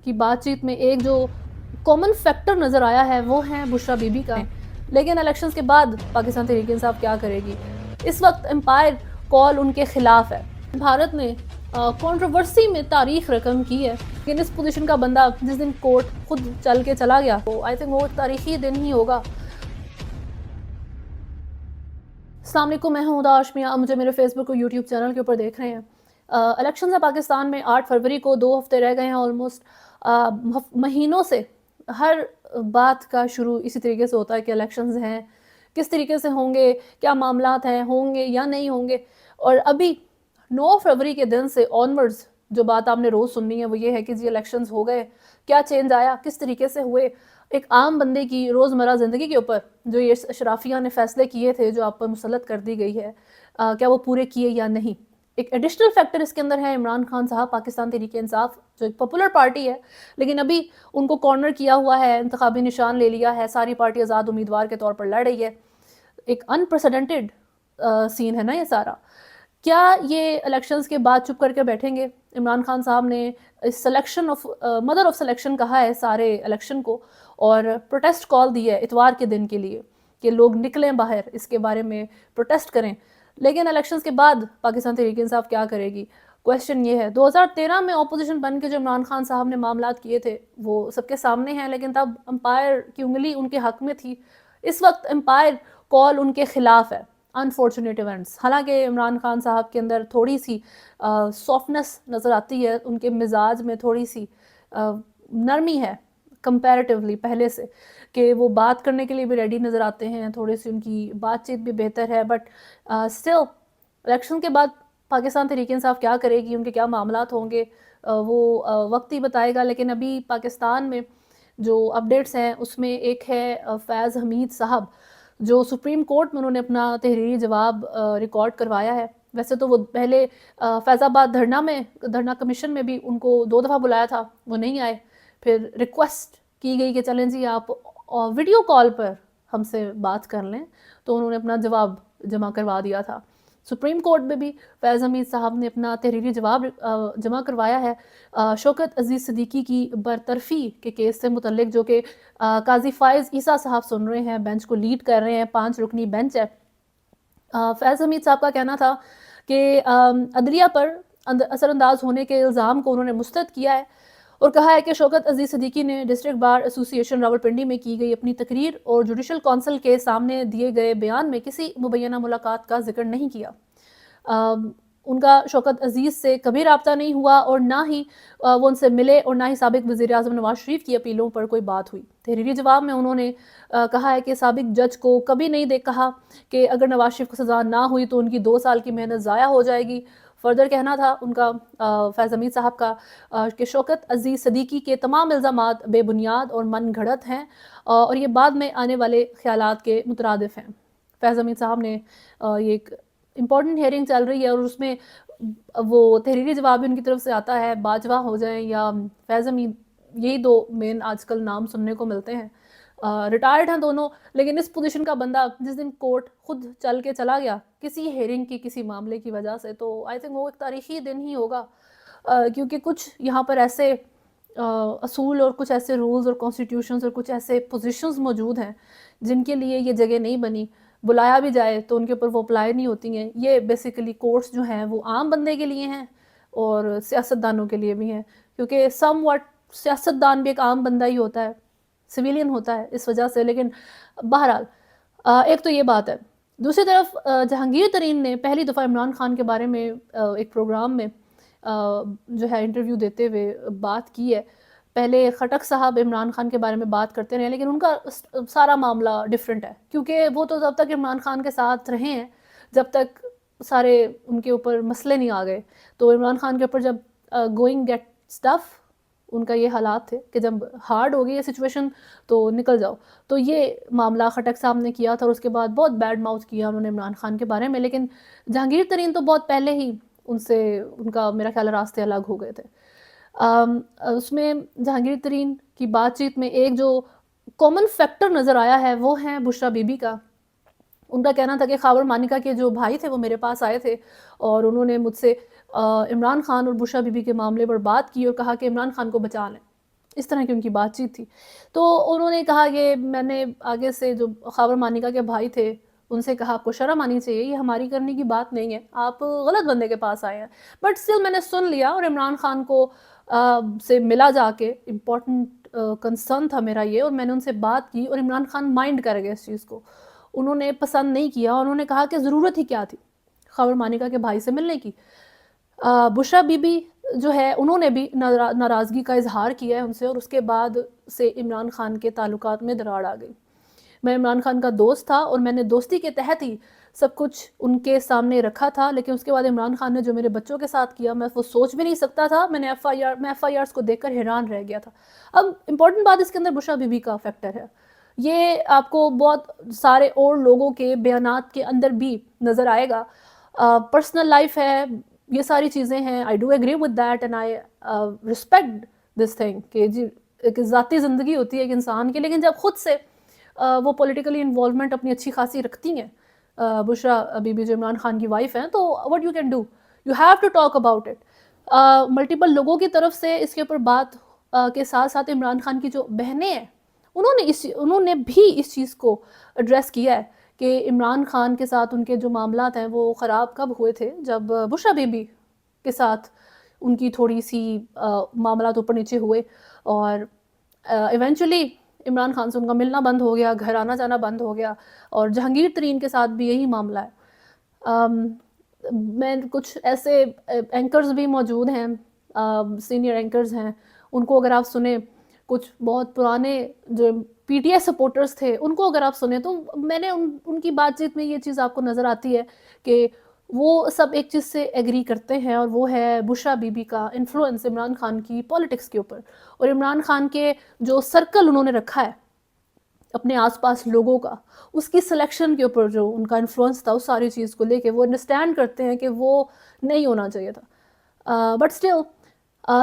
کی بات چیت میں ایک جو کامن فیکٹر نظر آیا ہے وہ ہے بشرا بی بی کا. لیکن الیکشنز کے بعد پاکستان تحریک انصاف کیا کرے گی؟ اس وقت امپائر کال ان کے خلاف ہے. بھارت نے کنٹروورسی میں تاریخ رقم کی ہے، لیکن اس پوزیشن کا بندہ جس دن کورٹ خود چل کے چلا گیا تو آئی تھنک وہ تاریخی دن ہی ہوگا. السلام علیکم، میں ہوں ہدا ہاشمی. آپ مجھے میرے فیس بک اور یوٹیوب چینل کے اوپر دیکھ رہے ہیں. الیکشنز ہیں پاکستان میں. 8 فروری کو 2 ہفتے رہ گئے ہیں آلموسٹ. مہینوں سے ہر بات کا شروع اسی طریقے سے ہوتا ہے کہ الیکشنز ہیں، کس طریقے سے ہوں گے، کیا معاملات ہیں، ہوں گے یا نہیں ہوں گے. اور ابھی 9 فروری کے دن سے آنورڈز جو بات آپ نے روز سننی ہے وہ یہ ہے کہ جی الیکشنز ہو گئے، کیا چینج آیا، کس طریقے سے ہوئے. ایک عام بندے کی روزمرہ زندگی کے اوپر جو یہ اشرافیہ نے فیصلے کیے تھے جو آپ پر مسلط کر دی گئی ہے، کیا وہ پورے کیے یا نہیں. ایک ایڈیشنل فیکٹر اس کے اندر ہے عمران خان صاحب. پاکستان تحریک انصاف جو ایک پاپولر پارٹی ہے لیکن ابھی ان کو کارنر کیا ہوا ہے، انتخابی نشان لے لیا ہے، ساری پارٹی آزاد امیدوار کے طور پر لڑ رہی ہے. ایک انپریسیڈنٹڈ سین ہے نا یہ سارا. کیا یہ الیکشنز کے بعد چپ کر کے بیٹھیں گے؟ عمران خان صاحب نے selection of mother of selection کہا ہے سارے الیکشن کو، اور پروٹیسٹ کال دی ہے اتوار کے دن کے لیے کہ لوگ نکلیں باہر، اس کے بارے میں پروٹیسٹ کریں. لیکن الیکشنز کے بعد پاکستان تحریک انصاف کیا کرے گی؟ کویسچن یہ ہے. 2013 میں اپوزیشن بن کے جو عمران خان صاحب نے معاملات کیے تھے وہ سب کے سامنے ہیں، لیکن تب امپائر کی انگلی ان کے حق میں تھی. اس وقت امپائر کال ان کے خلاف ہے. Unfortunate events. حالانکہ عمران خان صاحب کے اندر تھوڑی سی سافٹنس نظر آتی ہے، ان کے مزاج میں تھوڑی سی نرمی ہے کمپیریٹیولی پہلے سے، کہ وہ بات کرنے کے لیے بھی ریڈی نظر آتے ہیں، تھوڑی سی ان کی بات چیت بھی بہتر ہے. بٹ اسٹل الیکشن کے بعد پاکستان تحریک انصاف کیا کرے گی، ان کے کیا معاملات ہوں گے، وہ وقت ہی بتائے گا. لیکن ابھی پاکستان میں جو اپڈیٹس ہیں اس میں ایک ہے فیض حمید صاحب، جو سپریم کورٹ میں انہوں نے اپنا تحریری جواب ریکارڈ کروایا ہے. ویسے تو وہ پہلے فیض آباد دھرنا کمیشن میں بھی ان کو 2 دفعہ بلایا تھا، وہ نہیں آئے. پھر ریکویسٹ کی گئی کہ چلیں جی آپ ویڈیو کال پر ہم سے بات کر لیں، تو انہوں نے اپنا جواب جمع کروا دیا تھا. سپریم کورٹ میں بھی فیض حمید صاحب نے اپنا تحریری جواب جمع کروایا ہے شوکت عزیز صدیقی کی برطرفی کے کیس سے متعلق، جو کہ قاضی فائز عیسیٰ صاحب سن رہے ہیں، بینچ کو لیڈ کر رہے ہیں. 5 رکنی بینچ ہے. فیض حمید صاحب کا کہنا تھا کہ عدلیہ پر اثر انداز ہونے کے الزام کو انہوں نے مسترد کیا ہے اور کہا ہے کہ شوکت عزیز صدیقی نے ڈسٹرکٹ بار ایسوسی ایشن راولپنڈی میں کی گئی اپنی تقریر اور جوڈیشل کونسل کے سامنے دیے گئے بیان میں کسی مبینہ ملاقات کا ذکر نہیں کیا. ان کا شوکت عزیز سے کبھی رابطہ نہیں ہوا اور نہ ہی وہ ان سے ملے اور نہ ہی سابق وزیر اعظم نواز شریف کی اپیلوں پر کوئی بات ہوئی. تحریری جواب میں انہوں نے کہا ہے کہ سابق جج کو کبھی نہیں کہا کہ اگر نواز شریف کو سزا نہ ہوئی تو ان کی 2 سال کی محنت ضائع ہو جائے گی. فردر کہنا تھا ان کا فیض حمید صاحب کا کہ شوکت عزیز صدیقی کے تمام الزامات بے بنیاد اور من گھڑت ہیں اور یہ بعد میں آنے والے خیالات کے مترادف ہیں. فیض حمید صاحب نے یہ ایک امپورٹنٹ ہیئرنگ چل رہی ہے اور اس میں وہ تحریری جواب بھی ان کی طرف سے آتا ہے. باجوہ ہو جائیں یا فیض حمید، یہی 2 مین آج کل نام سننے کو ملتے ہیں. ریٹائرڈ ہیں دونوں، لیکن اس پوزیشن کا بندہ جس دن کورٹ خود چل کے چلا گیا کسی ہیئرنگ کی کسی معاملے کی وجہ سے، تو آئی تھنک وہ ایک تاریخی دن ہی ہوگا. کیونکہ کچھ یہاں پر ایسے اصول اور کچھ ایسے رولز اور کانسٹیٹیوشنز اور کچھ ایسے پوزیشنز موجود ہیں جن کے لیے یہ جگہ نہیں بنی. بلایا بھی جائے تو ان کے اوپر وہ اپلائی نہیں ہوتی ہیں. یہ بیسیکلی کورٹس جو ہیں وہ عام بندے کے لیے ہیں اور سیاستدانوں کے لیے بھی ہیں، کیونکہ سم واٹ سیاستدان بھی ایک عام بندہ ہی ہوتا ہے، سویلین ہوتا ہے اس وجہ سے. لیکن بہرحال ایک تو یہ بات ہے. دوسری طرف جہانگیر ترین نے پہلی دفعہ عمران خان کے بارے میں ایک پروگرام میں جو ہے انٹرویو دیتے ہوئے بات کی ہے. پہلے خٹک صاحب عمران خان کے بارے میں بات کرتے رہے، لیکن ان کا سارا معاملہ ڈیفرنٹ ہے، کیونکہ وہ تو جب تک عمران خان کے ساتھ رہے ہیں جب تک سارے ان کے اوپر مسئلے نہیں آ گئے. تو عمران خان کے اوپر جب گوئنگ گیٹ سٹف، ان کا یہ حالات تھے کہ جب ہارڈ ہو گئی ہے سچویشن تو نکل جاؤ. تو یہ معاملہ خٹک صاحب نے کیا تھا اور اس کے بعد بہت بیڈ ماؤتھ کیا انہوں نے عمران خان کے بارے میں. لیکن جہانگیر ترین تو بہت پہلے ہی ان سے ان کا میرا خیال راستے الگ ہو گئے تھے. اس میں جہانگیر ترین کی بات چیت میں ایک جو کامن فیکٹر نظر آیا ہے وہ ہے بشرا بی بی کا. ان کا کہنا تھا کہ خاور مانیکا کے جو بھائی تھے وہ میرے پاس آئے تھے اور انہوں نے مجھ سے عمران خان اور بشرا بی بی کے معاملے پر بات کی اور کہا کہ عمران خان کو بچا لیں. اس طرح کی ان کی بات چیت تھی. تو انہوں نے کہا کہ میں نے آگے سے جو خاور مانیکا کے بھائی تھے ان سے کہا آپ کو شرم آنی چاہیے, یہ ہماری کرنے کی بات نہیں ہے, آپ غلط بندے کے پاس آئے ہیں. بٹ اسٹل میں نے سن لیا, اور عمران خان کو سے ملا جا کے, امپورٹنٹ کنسرن تھا میرا یہ, اور میں نے ان سے بات کی, اور عمران خان مائنڈ کر گئے اس چیز کو, انہوں نے پسند نہیں کیا, اور انہوں نے کہا کہ ضرورت ہی کیا تھی خاور مانیکا کے بھائی سے ملنے کی. بشرا بی بی جو ہے انہوں نے بھی ناراضگی کا اظہار کیا ہے ان سے, اور اس کے بعد سے عمران خان کے تعلقات میں دراڑ آ گئی. میں عمران خان کا دوست تھا اور میں نے دوستی کے تحت ہی سب کچھ ان کے سامنے رکھا تھا, لیکن اس کے بعد عمران خان نے جو میرے بچوں کے ساتھ کیا میں وہ سوچ بھی نہیں سکتا تھا. میں ایف آئی آرز کو دیکھ کر حیران رہ گیا تھا. اب امپورٹنٹ بات اس کے اندر بشرا بی بی کا فیکٹر ہے, یہ آپ کو بہت سارے اور لوگوں کے بیانات کے اندر بھی نظر آئے گا. پرسنل لائف ہے, یہ ساری چیزیں ہیں, I do agree with that and I respect this thing کہ جی ایک ذاتی زندگی ہوتی ہے ایک انسان کی, لیکن جب خود سے وہ پولیٹیکلی انوالومنٹ اپنی اچھی خاصی رکھتی ہیں بشرا بی بی جو عمران خان کی وائف ہیں, تو what you can do, you have to talk about it. Multiple لوگوں کی طرف سے اس کے اوپر بات کے ساتھ ساتھ عمران خان کی جو بہنیں ہیں انہوں نے بھی اس چیز کو ایڈریس کیا ہے کہ عمران خان کے ساتھ ان کے جو معاملات ہیں وہ خراب کب ہوئے تھے, جب بشرا بی بی کے ساتھ ان کی تھوڑی سی معاملات اوپر نیچے ہوئے, اور ایونچولی عمران خان سے ان کا ملنا بند ہو گیا, گھر آنا جانا بند ہو گیا, اور جہانگیر ترین کے ساتھ بھی یہی معاملہ ہے. میں کچھ ایسے اینکرز بھی موجود ہیں, سینئر اینکرز ہیں, ان کو اگر آپ سنیں, کچھ بہت پرانے جو پی ٹی آئی سپورٹرز تھے ان کو اگر آپ سنیں, تو میں نے ان کی بات چیت میں یہ چیز آپ کو نظر آتی ہے کہ وہ سب ایک چیز سے ایگری کرتے ہیں, اور وہ ہے بشرا بی بی کا انفلوئنس عمران خان کی پولیٹکس کے اوپر, اور عمران خان کے جو سرکل انہوں نے رکھا ہے اپنے آس پاس لوگوں کا, اس کی سلیکشن کے اوپر جو ان کا انفلوئنس تھا اس ساری چیز کو لے کے وہ انڈرسٹینڈ کرتے ہیں کہ وہ نہیں ہونا چاہیے تھا. بٹ اسٹل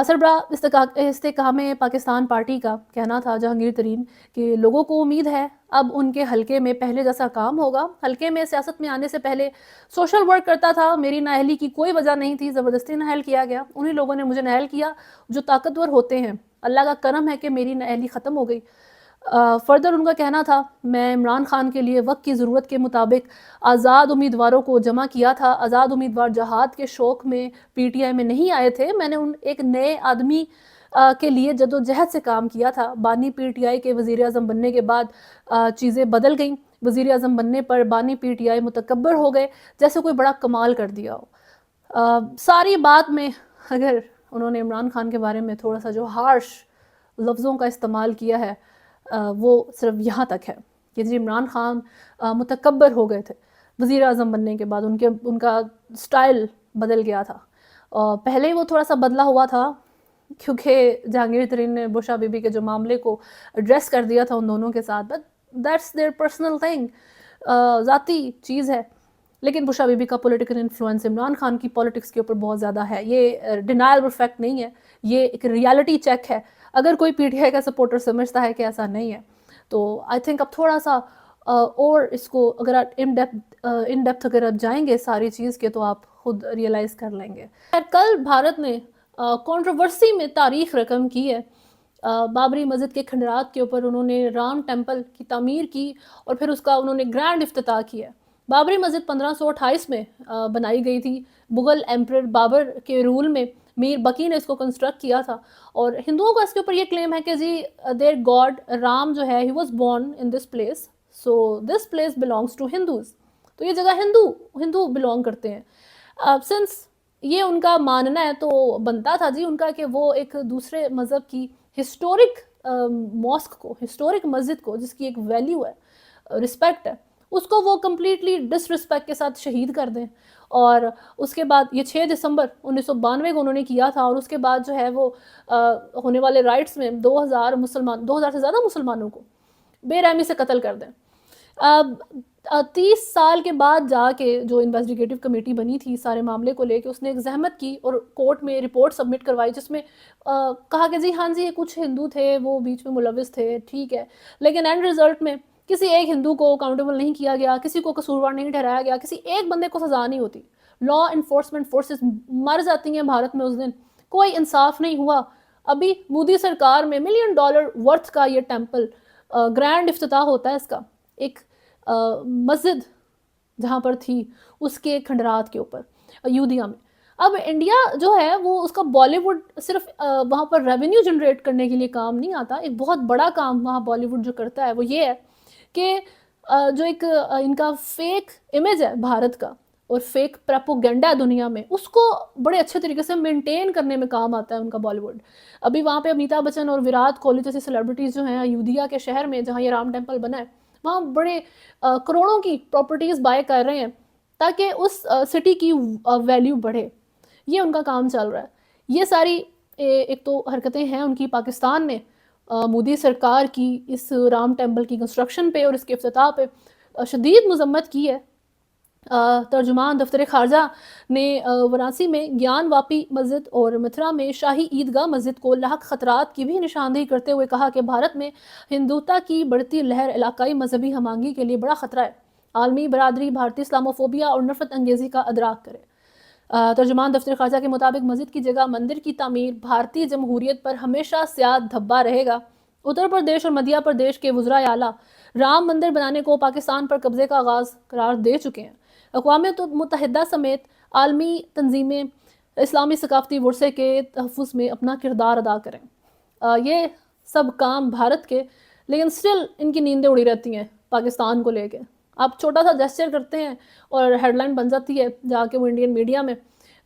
سربراہ استحکام پاکستان پارٹی کا کہنا تھا جہانگیر ترین کہ لوگوں کو امید ہے اب ان کے حلقے میں پہلے جیسا کام ہوگا. حلقے میں سیاست میں آنے سے پہلے سوشل ورک کرتا تھا, میری نااہلی کی کوئی وجہ نہیں تھی, زبردستی نااہل کیا گیا, انہی لوگوں نے مجھے نااہل کیا جو طاقتور ہوتے ہیں, اللہ کا کرم ہے کہ میری نااہلی ختم ہو گئی. فردر ان کا کہنا تھا میں عمران خان کے لیے وقت کی ضرورت کے مطابق آزاد امیدواروں کو جمع کیا تھا, آزاد امیدوار جہاد کے شوق میں پی ٹی آئی میں نہیں آئے تھے, میں نے ایک نئے آدمی کے لیے جد و جہد سے کام کیا تھا. بانی پی ٹی آئی کے وزیر اعظم بننے کے بعد چیزیں بدل گئیں, وزیر اعظم بننے پر بانی پی ٹی آئی متکبر ہو گئے جیسے کوئی بڑا کمال کر دیا ہو. ساری بات میں اگر انہوں نے عمران خان کے بارے میں تھوڑا سا جو ہارش لفظوں کا استعمال کیا ہے وہ صرف یہاں تک ہے کہ جی عمران خان متکبر ہو گئے تھے وزیر اعظم بننے کے بعد, ان کا سٹائل بدل گیا تھا. پہلے وہ تھوڑا سا بدلا ہوا تھا کیونکہ جہانگیر ترین نے بشرا بی بی کے جو معاملے کو ایڈریس کر دیا تھا ان دونوں کے ساتھ, but that's their personal thing, ذاتی چیز ہے. لیکن بشرا بی بی کا پولیٹیکل انفلوئنس عمران خان کی پولیٹکس کے اوپر بہت زیادہ ہے, یہ ڈینائل فیکٹ نہیں ہے, یہ ایک ریالٹی چیک ہے. اگر کوئی پی ٹی آئی کا سپورٹر سمجھتا ہے کہ ایسا نہیں ہے تو آئی تھنک اب تھوڑا سا اور اس کو اگر آپ ان ڈیپتھ اگر آپ جائیں گے ساری چیز کے تو آپ خود ریئلائز کر لیں گے. کل بھارت نے کنٹروورسی میں تاریخ رقم کی ہے. بابری مسجد کے کھنڈرات کے اوپر انہوں نے رام ٹیمپل کی تعمیر کی اور پھر اس کا انہوں نے گرینڈ افتتاح کیا. بابری مسجد 1528 میں بنائی گئی تھی, مغل ایمپرر بابر کے رول میں میر بکی نے اس کو کنسٹرکٹ کیا تھا. اور ہندوؤں کا اس کے اوپر یہ کلیم ہے کہ جی دیر گاڈ رام جو ہے he was born in this place, so this place belongs to Hindus, تو یہ جگہ ہندو بلانگ کرتے ہیں. سنس یہ ان کا ماننا ہے تو بنتا تھا جی ان کا کہ وہ ایک دوسرے مذہب کی ہسٹورک ماسک کو, ہسٹورک مسجد کو جس کی ایک ویلیو ہے, رسپیکٹ ہے, اس کو وہ کمپلیٹلی ڈس رسپیکٹ کے ساتھ شہید کر دیں. اور اس کے بعد یہ 6 دسمبر 1992 کو انہوں نے کیا تھا, اور اس کے بعد جو ہے وہ ہونے والے رائٹس میں 2000 سے زیادہ مسلمانوں کو بے رحمی سے قتل کر دیں. 30 سال کے بعد جا کے جو انویسٹیگیٹو کمیٹی بنی تھی سارے معاملے کو لے کے, اس نے ایک زحمت کی اور کورٹ میں رپورٹ سبمٹ کروائی جس میں کہا کہ جی ہاں جی یہ کچھ ہندو تھے وہ بیچ میں ملوث تھے, ٹھیک ہے, لیکن اینڈ رزلٹ میں کسی ایک ہندو کو اکاؤنٹیبل نہیں کیا گیا, کسی کو قصوروار نہیں ٹھہرایا گیا, کسی ایک بندے کو سزا نہیں ہوتی. لا انفورسمنٹ فورسز مر جاتی ہیں بھارت میں اس دن, کوئی انصاف نہیں ہوا. ابھی مودی سرکار میں $1 ملین ورتھ کا یہ ٹیمپل گرینڈ افتتاح ہوتا ہے اس کا، ایک مسجد جہاں پر تھی اس کے کھنڈرات کے اوپر ایودھیا میں۔ اب انڈیا جو ہے وہ اس کا بالی ووڈ صرف وہاں پر ریونیو جنریٹ کرنے کے لیے کام نہیں آتا، ایک بہت بڑا کام وہاں بالی ووڈ جو کرتا ہے وہ یہ ہے کہ جو ایک ان کا فیک امیج ہے بھارت کا اور فیک پروپیگنڈا ہے دنیا میں، اس کو بڑے اچھے طریقے سے مینٹین کرنے میں کام آتا ہے ان کا بالی ووڈ۔ ابھی وہاں پہ امیتابھ بچن اور وراٹ کوہلی جیسی سیلیبریٹیز جو ہیں ایودھیا کے شہر میں جہاں یہ رام ٹیمپل بنا ہے، وہاں بڑے کروڑوں کی پراپرٹیز بائی کر رہے ہیں تاکہ اس سٹی کی ویلیو بڑھے۔ یہ ان کا کام چل رہا ہے۔ یہ ساری ایک تو حرکتیں ہیں ان کی پاکستان نے مودی سرکار کی اس رام ٹیمپل کی کنسٹرکشن پہ اور اس کے افتتاح پہ شدید مذمت کی ہے۔ ترجمان دفتر خارجہ نے وارانسی میں گیان واپی مسجد اور متھرا میں شاہی عیدگاہ مسجد کو لاحق خطرات کی بھی نشاندہی کرتے ہوئے کہا کہ بھارت میں ہندوتا کی بڑھتی لہر علاقائی مذہبی ہم آہنگی کے لیے بڑا خطرہ ہے۔ عالمی برادری بھارتی اسلاموفوبیا اور نفرت انگیزی کا ادراک کرے۔ ترجمان دفتر خارجہ کے مطابق مسجد کی جگہ مندر کی تعمیر بھارتی جمہوریت پر ہمیشہ سیاہ دھبا رہے گا۔ اتر پردیش اور مدھیہ پردیش کے وزرائے اعلیٰ رام مندر بنانے کو پاکستان پر قبضے کا آغاز قرار دے چکے ہیں۔ اقوام متحدہ سمیت عالمی تنظیمیں اسلامی ثقافتی ورثے کے تحفظ میں اپنا کردار ادا کریں۔ یہ سب کام بھارت کے، لیکن سٹل ان کی نیندیں اڑی رہتی ہیں پاکستان کو لے کے۔ آپ چھوٹا سا جیسچر کرتے ہیں اور ہیڈ لائن بن جاتی ہے جا کے وہ انڈین میڈیا میں۔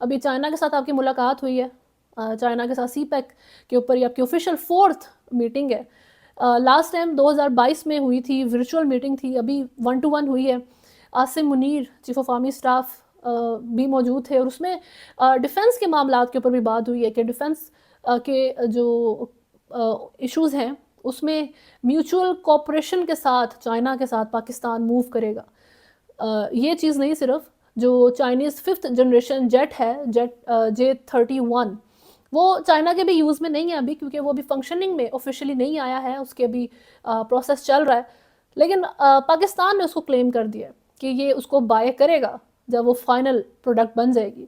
ابھی چائنا کے ساتھ آپ کی ملاقات ہوئی ہے، چائنا کے ساتھ سی پیک کے اوپر یہ آپ کی آفیشیل 4th میٹنگ ہے۔ لاسٹ ٹائم 2022 میں ہوئی تھی، ورچوئل میٹنگ تھی، ابھی 1 to 1 ہوئی ہے۔ Asim Munir chief of army staff بھی موجود تھے اور اس میں ڈیفنس کے معاملات کے اوپر بھی بات ہوئی ہے کہ ڈیفنس کے جو ایشوز ہیں اس میں میوچول کوپریشن کے ساتھ چائنا کے ساتھ پاکستان موو کرے گا۔ یہ چیز نہیں، صرف جو چائنیز 5th جنریشن جیٹ ہے، جیٹ J-31، وہ چائنا کے بھی یوز میں نہیں ہے ابھی، کیونکہ وہ ابھی فنکشننگ میں آفیشلی نہیں آیا ہے، اس کے بھی پروسیس چل رہا ہے، لیکن پاکستان نے اس کو کلیم کر دیا ہے کہ یہ اس کو بائی کرے گا جب وہ فائنل پروڈکٹ بن جائے گی۔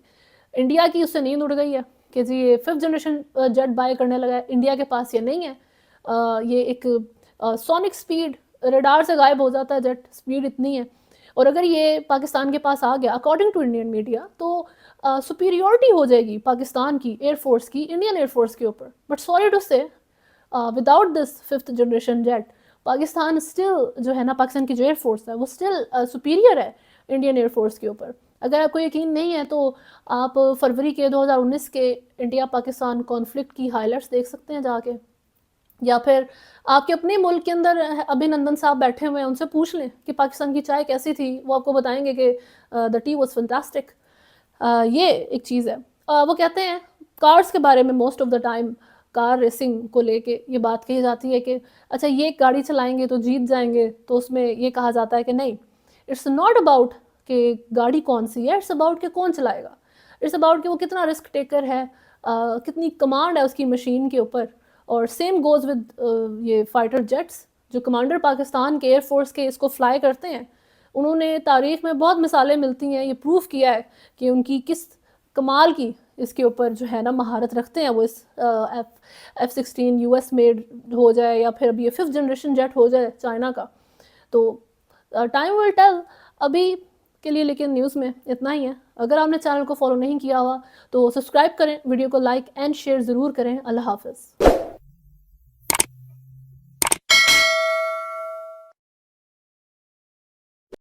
انڈیا کی اس سے نیند اڑ گئی ہے کہ جی یہ 5th جنریشن جیٹ بائی کرنے لگا ہے، انڈیا کے پاس یہ نہیں ہے۔ یہ ایک سونک سپیڈ، ریڈار سے غائب ہو جاتا ہے جیٹ، سپیڈ اتنی ہے، اور اگر یہ پاکستان کے پاس آ گیا اکارڈنگ ٹو انڈین میڈیا تو سپیریورٹی ہو جائے گی پاکستان کی ایئر فورس کی انڈین ایئر فورس کے اوپر۔ But sorry to say without this 5th generation jet Pakistan still جو ہے نا، پاکستان کی جو ایئر فورس ہے وہ اسٹل سپیریئر ہے انڈین ایئر فورس کے اوپر۔ اگر آپ کو یقین نہیں ہے تو آپ فروری کے 2019 کے انڈیا پاکستان کانفلکٹ کی ہائی لائٹس دیکھ سکتے ہیں جا کے، یا پھر آپ کے اپنے ملک کے اندر ابھینندن صاحب بیٹھے ہوئے ہیں، ان سے پوچھ لیں کہ پاکستان کی چائے کیسی تھی، وہ آپ کو بتائیں گے کہ the tea was fantastic۔ یہ ایک چیز ہے۔ وہ کہتے ہیں کارز کے بارے میں most of the time car racing کو لے کے یہ بات کہی جاتی ہے کہ اچھا یہ گاڑی چلائیں گے تو جیت جائیں گے، تو اس میں یہ کہا جاتا ہے کہ نہیں، اٹس ناٹ اباؤٹ کہ گاڑی کون سی ہے، اٹس اباؤٹ کہ کون چلائے گا، اٹس اباؤٹ کہ وہ کتنا رسک ٹیکر ہے، کتنی کمانڈ ہے اس کی مشین کے اوپر۔ اور سیم گوز ود یہ فائٹر جیٹس جو کمانڈر پاکستان کے ایئر فورس کے اس کو فلائی کرتے ہیں، انہوں نے تاریخ میں بہت مثالیں ملتی ہیں، یہ پروف کیا ہے کہ ان کی کس کمال کی اس کے اوپر جو ہے نا مہارت رکھتے ہیں وہ، اس F-16 US میڈ ہو جائے یا پھر ابھی یہ 5th جنریشن جیٹ ہو جائے چائنا کا، تو ٹائم ول ٹیل۔ ابھی کے لیے لیکن نیوز میں اتنا ہی ہے۔ اگر آپ نے چینل کو فالو نہیں کیا ہوا تو سبسکرائب کریں، ویڈیو کو لائک اینڈ شیئر ضرور کریں۔ اللہ حافظ۔